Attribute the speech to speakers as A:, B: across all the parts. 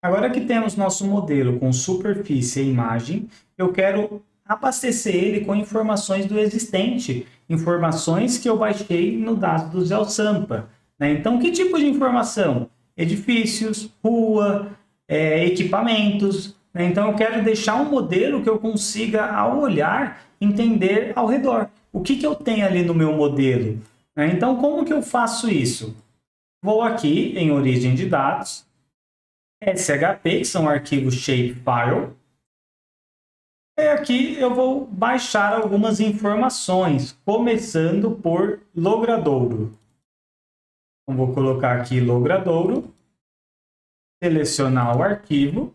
A: Agora que temos nosso modelo com superfície e imagem, eu quero abastecer ele com informações do existente, informações que eu baixei no dados do GeoSampa, né? Então, que tipo de informação? Edifícios, rua, equipamentos, né? Então, eu quero deixar um modelo que eu consiga, ao olhar, entender ao redor. O que eu tenho ali no meu modelo? Né? Então, como que eu faço isso? Vou aqui em origem de dados, SHP, que são arquivos shapefile. E aqui eu vou baixar algumas informações, começando por logradouro. Então, vou colocar aqui logradouro, selecionar o arquivo.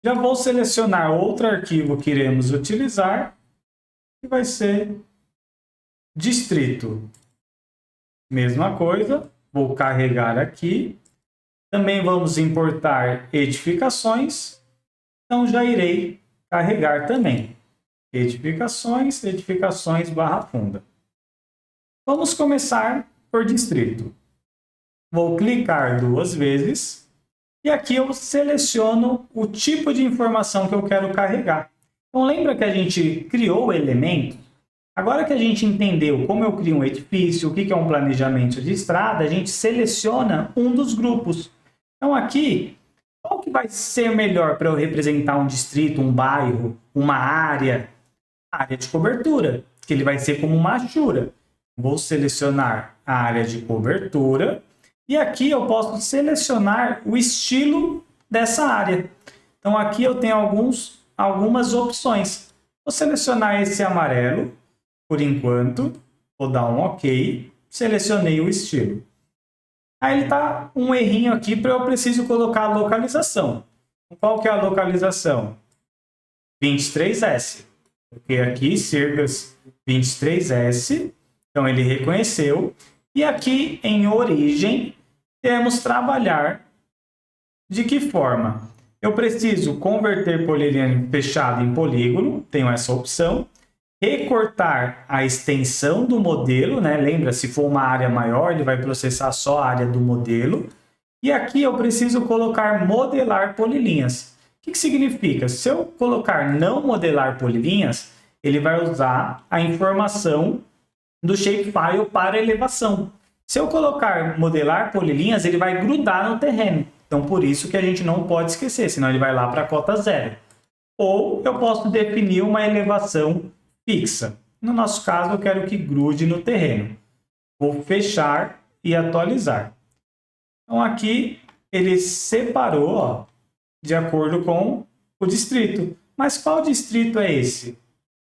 A: Já vou selecionar outro arquivo que iremos utilizar, que vai ser distrito. Mesma coisa, vou carregar aqui. Também vamos importar edificações, então já irei carregar também. Edificações, edificações barra funda. Vamos começar por distrito. Vou clicar 2 vezes e aqui eu seleciono o tipo de informação que eu quero carregar. Então lembra que a gente criou elementos? Agora que a gente entendeu como eu crio um edifício, o que é um planejamento de estrada, a gente seleciona um dos grupos. Então aqui, qual que vai ser melhor para eu representar um distrito, um bairro, uma área? A área de cobertura, que ele vai ser como uma achura. Vou selecionar a área de cobertura e aqui eu posso selecionar o estilo dessa área. Então aqui eu tenho algumas opções. Vou selecionar esse amarelo por enquanto, vou dar um OK, selecionei o estilo. Aí ele está um errinho aqui para eu preciso colocar a localização. Qual que é a localização? 23S. Coloquei aqui Cercas 23S, então ele reconheceu. E aqui em origem, temos trabalhar de que forma? Eu preciso converter polilinha fechada em polígono, tenho essa opção. Recortar a extensão do modelo, né? Lembra, se for uma área maior, ele vai processar só a área do modelo. E aqui eu preciso colocar modelar polilinhas. O que significa? Se eu colocar não modelar polilinhas, ele vai usar a informação do shapefile para elevação. Se eu colocar modelar polilinhas, ele vai grudar no terreno. Então, por isso que a gente não pode esquecer, senão ele vai lá para a cota 0. Ou eu posso definir uma elevação fixa. No nosso caso, eu quero que grude no terreno. Vou fechar e atualizar. Então, aqui ele separou, ó, de acordo com o distrito. Mas qual distrito é esse?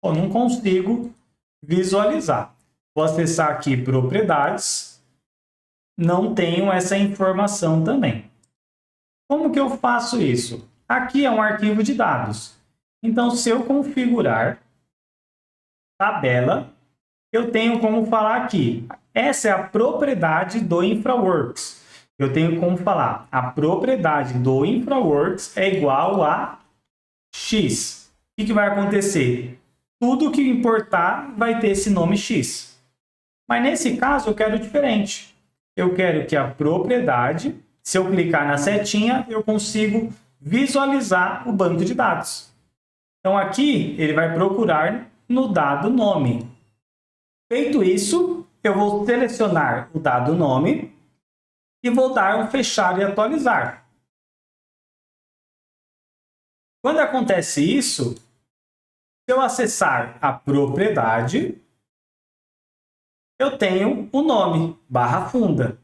A: Eu não consigo visualizar. Vou acessar aqui propriedades. Não tenho essa informação também. Como que eu faço isso? Aqui é um arquivo de dados. Então, se eu configurar tabela, eu tenho como falar aqui. Essa é a propriedade do InfraWorks. Eu tenho como falar, a propriedade do InfraWorks é igual a X. O que vai acontecer? Tudo que importar vai ter esse nome X. Mas nesse caso eu quero diferente. Eu quero que a propriedade, se eu clicar na setinha, eu consigo visualizar o banco de dados. Então aqui ele vai procurar no dado nome. Feito isso, eu vou selecionar o dado nome e vou dar um fechar e atualizar. Quando acontece isso, se eu acessar a propriedade, eu tenho o nome, barra funda.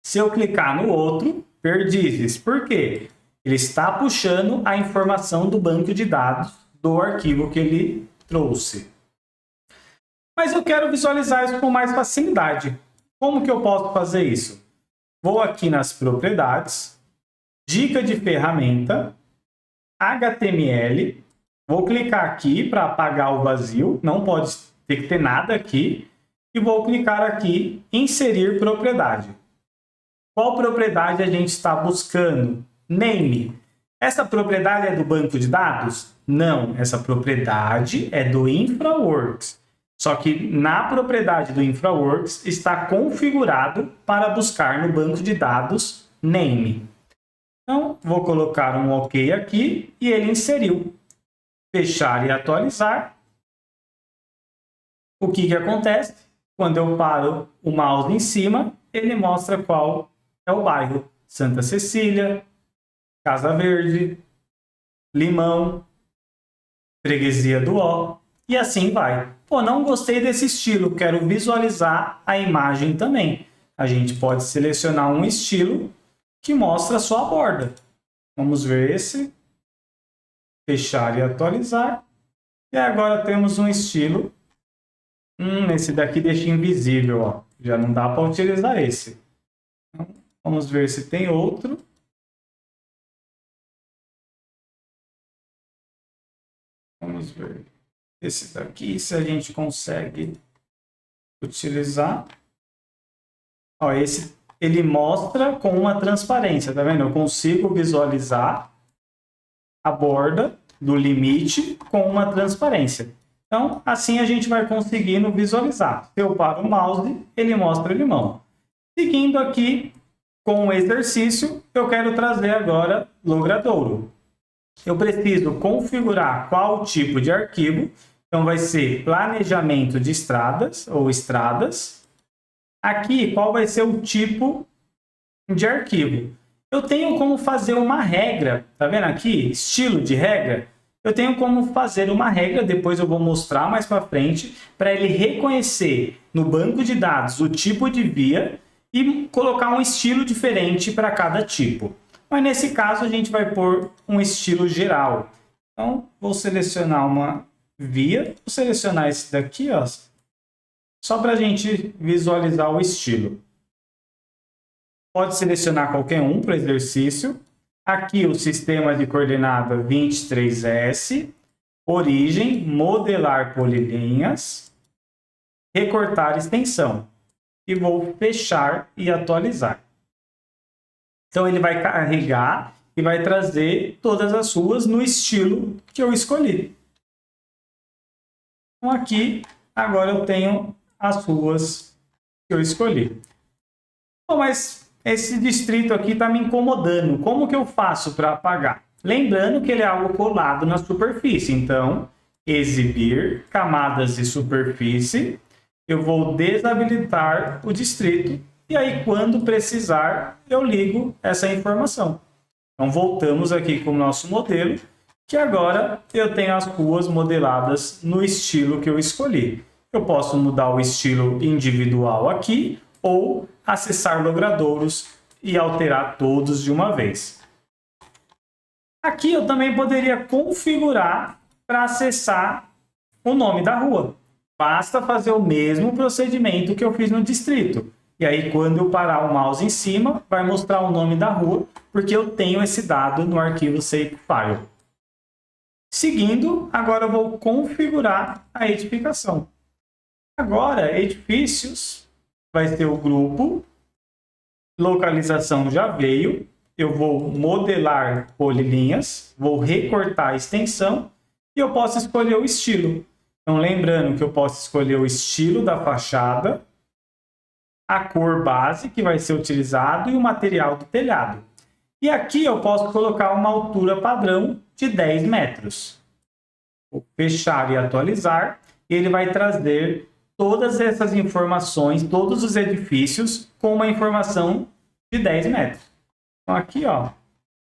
A: Se eu clicar no outro, perdizes. Por quê? Ele está puxando a informação do banco de dados do arquivo que ele trouxe. Mas eu quero visualizar isso com mais facilidade. Como que eu posso fazer isso? Vou aqui nas propriedades, dica de ferramenta, HTML, vou clicar aqui para apagar o vazio, não pode ter que ter nada aqui, e vou clicar aqui, inserir propriedade. Qual propriedade a gente está buscando? Name. Essa propriedade é do banco de dados? Não, essa propriedade é do InfraWorks. Só que na propriedade do InfraWorks está configurado para buscar no banco de dados name. Então, vou colocar um OK aqui e ele inseriu. Fechar e atualizar. O que acontece? Quando eu paro o mouse em cima, ele mostra qual é o bairro. Santa Cecília, Casa Verde, Limão, Freguesia do Ó, e assim vai. Pô, não gostei desse estilo, quero visualizar a imagem também. A gente pode selecionar um estilo que mostra só a borda. Vamos ver esse. Fechar e atualizar. E agora temos um estilo. Esse daqui deixa invisível, ó. Já não dá para utilizar esse. Então, vamos ver se tem outro. Vamos ver esse daqui, se a gente consegue utilizar. Ó, esse ele mostra com uma transparência, tá vendo? Eu consigo visualizar a borda do limite com uma transparência. Então, assim a gente vai conseguindo visualizar. Se eu paro o mouse, ele mostra o limão. Seguindo aqui com o exercício, eu quero trazer agora logradouro. Eu preciso configurar qual tipo de arquivo. Então, vai ser planejamento de estradas ou estradas. Aqui, qual vai ser o tipo de arquivo? Eu tenho como fazer uma regra. Tá vendo aqui? Estilo de regra. Eu tenho como fazer uma regra, depois eu vou mostrar mais para frente, para ele reconhecer no banco de dados o tipo de via e colocar um estilo diferente para cada tipo. Mas nesse caso a gente vai pôr um estilo geral. Então, vou selecionar uma via, vou selecionar esse daqui, ó, só para a gente visualizar o estilo. Pode selecionar qualquer um para exercício. Aqui o sistema de coordenada 23S, origem, modelar polilinhas, recortar extensão. E vou fechar e atualizar. Então, ele vai carregar e vai trazer todas as ruas no estilo que eu escolhi. Então, aqui, agora eu tenho as ruas que eu escolhi. Bom, mas esse distrito aqui está me incomodando. Como que eu faço para apagar? Lembrando que ele é algo colado na superfície. Então, exibir camadas de superfície. Eu vou desabilitar o distrito. E aí, quando precisar, eu ligo essa informação. Então, voltamos aqui com o nosso modelo, que agora eu tenho as ruas modeladas no estilo que eu escolhi. Eu posso mudar o estilo individual aqui ou acessar logradouros e alterar todos de uma vez. Aqui eu também poderia configurar para acessar o nome da rua. Basta fazer o mesmo procedimento que eu fiz no distrito. E aí, quando eu parar o mouse em cima, vai mostrar o nome da rua, porque eu tenho esse dado no arquivo Shapefile. Seguindo, agora eu vou configurar a edificação. Agora, edifícios vai ser o grupo, localização já veio, eu vou modelar polilinhas, vou recortar a extensão e eu posso escolher o estilo. Então, lembrando que eu posso escolher o estilo da fachada, a cor base que vai ser utilizado e o material do telhado. E aqui eu posso colocar uma altura padrão de 10 metros. Vou fechar e atualizar. Ele vai trazer todas essas informações, todos os edifícios com uma informação de 10 metros. Então aqui, ó,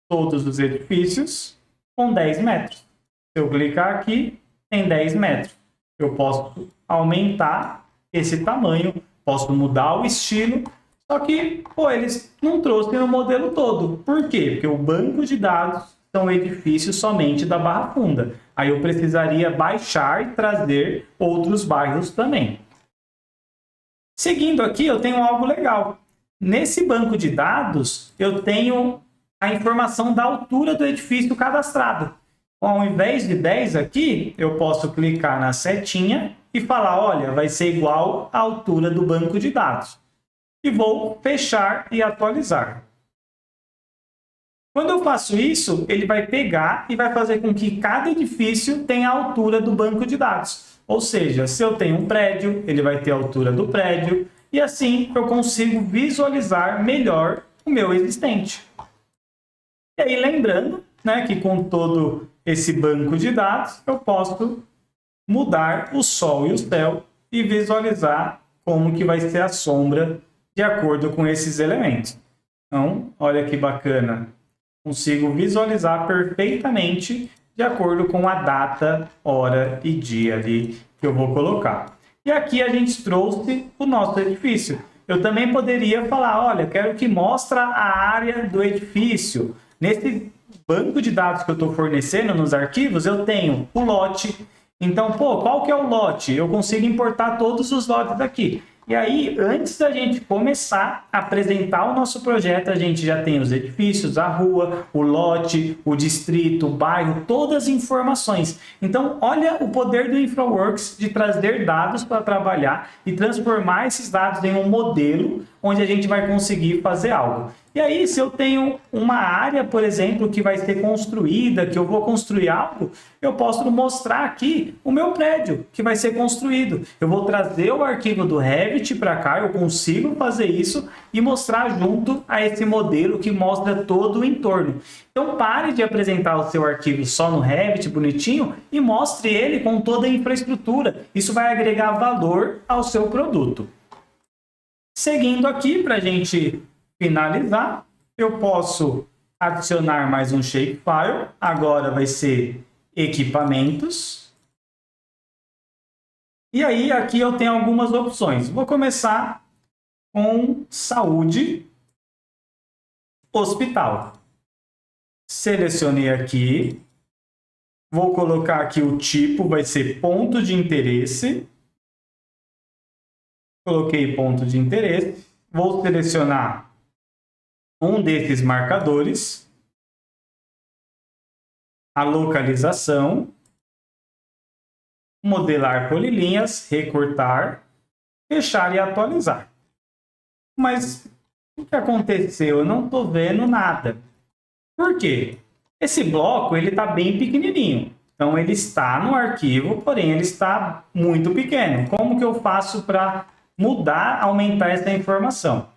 A: todos os edifícios com 10 metros. Se eu clicar aqui, tem 10 metros. Eu posso aumentar esse tamanho, posso mudar o estilo, só que, pô, eles não trouxeram o modelo todo. Por quê? Porque o banco de dados são edifícios somente da Barra Funda. Aí eu precisaria baixar e trazer outros bairros também. Seguindo aqui, eu tenho algo legal. Nesse banco de dados, eu tenho a informação da altura do edifício cadastrado. Ao invés de 10 aqui, eu posso clicar na setinha e falar, olha, vai ser igual à altura do banco de dados. E vou fechar e atualizar. Quando eu faço isso, ele vai pegar e vai fazer com que cada edifício tenha a altura do banco de dados. Ou seja, se eu tenho um prédio, ele vai ter a altura do prédio, e assim eu consigo visualizar melhor o meu existente. E aí, lembrando, né, que com todo esse banco de dados, eu posso mudar o sol e o céu e visualizar como que vai ser a sombra de acordo com esses elementos. Então, olha que bacana. Consigo visualizar perfeitamente de acordo com a data, hora e dia ali que eu vou colocar. E aqui a gente trouxe o nosso edifício. Eu também poderia falar, olha, quero que mostre a área do edifício. Nesse banco de dados que eu estou fornecendo nos arquivos, eu tenho o lote. Então, qual que é o lote? Eu consigo importar todos os lotes aqui. E aí, antes da gente começar a apresentar o nosso projeto, a gente já tem os edifícios, a rua, o lote, o distrito, o bairro, todas as informações. Então, olha o poder do InfraWorks de trazer dados para trabalhar e transformar esses dados em um modelo onde a gente vai conseguir fazer algo. E aí, se eu tenho uma área, por exemplo, que vai ser construída, que eu vou construir algo, eu posso mostrar aqui o meu prédio que vai ser construído. Eu vou trazer o arquivo do Revit para cá, eu consigo fazer isso e mostrar junto a esse modelo que mostra todo o entorno. Então, pare de apresentar o seu arquivo só no Revit, bonitinho, e mostre ele com toda a infraestrutura. Isso vai agregar valor ao seu produto. Seguindo aqui, para a gente finalizar, eu posso adicionar mais um shapefile. Agora vai ser equipamentos. E aí, aqui eu tenho algumas opções. Vou começar com saúde, hospital. Selecionei aqui. Vou colocar aqui o tipo, vai ser ponto de interesse. Coloquei ponto de interesse. Vou selecionar um desses marcadores, a localização, modelar polilinhas, recortar, fechar e atualizar. Mas o que aconteceu? Eu não estou vendo nada. Por quê? Esse bloco ele está bem pequenininho. Então ele está no arquivo, porém ele está muito pequeno. Como que eu faço para mudar, aumentar essa informação?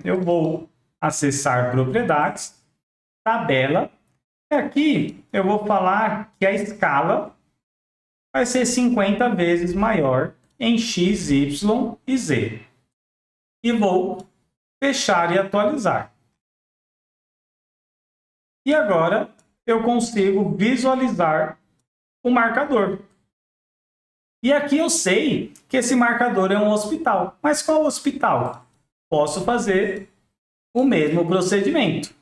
A: Eu vou acessar propriedades, tabela. E aqui eu vou falar que a escala vai ser 50 vezes maior em X, Y e Z. E vou fechar e atualizar. E agora eu consigo visualizar o marcador. E aqui eu sei que esse marcador é um hospital. Mas qual hospital? Posso fazer o mesmo procedimento.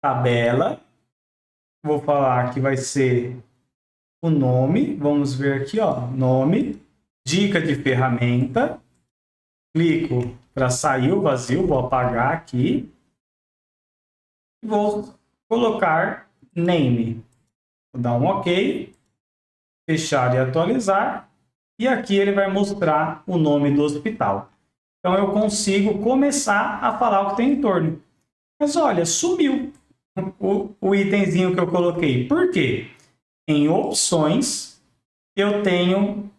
A: Tabela. Vou falar que vai ser o nome. Vamos ver aqui, ó, nome. Dica de ferramenta. Clico para sair o vazio. Vou apagar aqui. Vou colocar name. Vou dar um OK. Fechar e atualizar. E aqui ele vai mostrar o nome do hospital. Então, eu consigo começar a falar o que tem em torno. Mas olha, sumiu o itemzinho que eu coloquei. Por quê? Em opções, eu tenho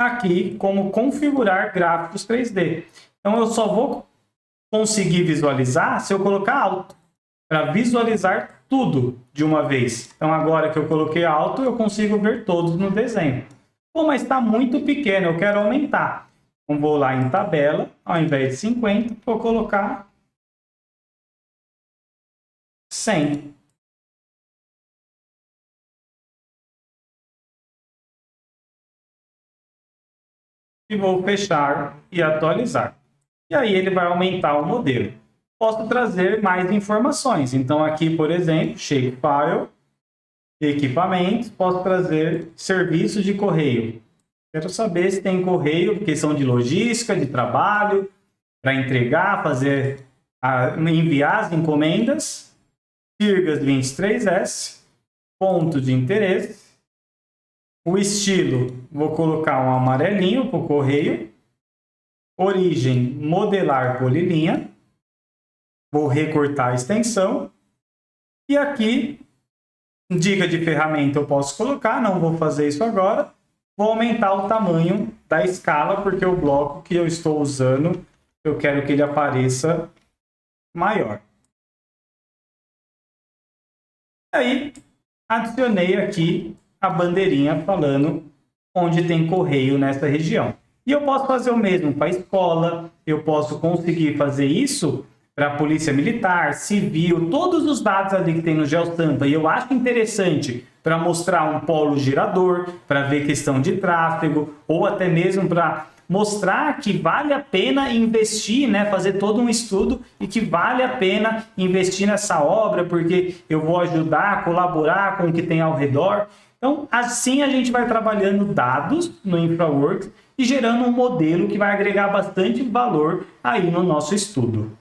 A: aqui como configurar gráficos 3D. Então, eu só vou conseguir visualizar se eu colocar alto, para visualizar tudo de uma vez. Então, agora que eu coloquei alto, eu consigo ver todos no desenho. Mas está muito pequeno, eu quero aumentar. Então, vou lá em tabela, ao invés de 50, vou colocar 100. E vou fechar e atualizar. E aí ele vai aumentar o modelo. Posso trazer mais informações. Então, aqui, por exemplo, shapefile, equipamentos, posso trazer serviços de correio. Quero saber se tem correio, questão de logística, de trabalho, para entregar, enviar as encomendas. Tirgas 23S, ponto de interesse. O estilo, vou colocar um amarelinho para o correio. Origem, modelar polilinha. Vou recortar a extensão. E aqui, dica de ferramenta eu posso colocar, não vou fazer isso agora. Vou aumentar o tamanho da escala, porque o bloco que eu estou usando, eu quero que ele apareça maior. Aí, adicionei aqui a bandeirinha falando onde tem correio nessa região. E eu posso fazer o mesmo para a escola, eu posso conseguir fazer isso para a polícia militar, civil, todos os dados ali que tem no GeoSampa. E eu acho interessante para mostrar um polo girador, para ver questão de tráfego, ou até mesmo para mostrar que vale a pena investir, né, fazer todo um estudo e que vale a pena investir nessa obra, porque eu vou ajudar, colaborar com o que tem ao redor. Então, assim a gente vai trabalhando dados no InfraWorks e gerando um modelo que vai agregar bastante valor aí no nosso estudo.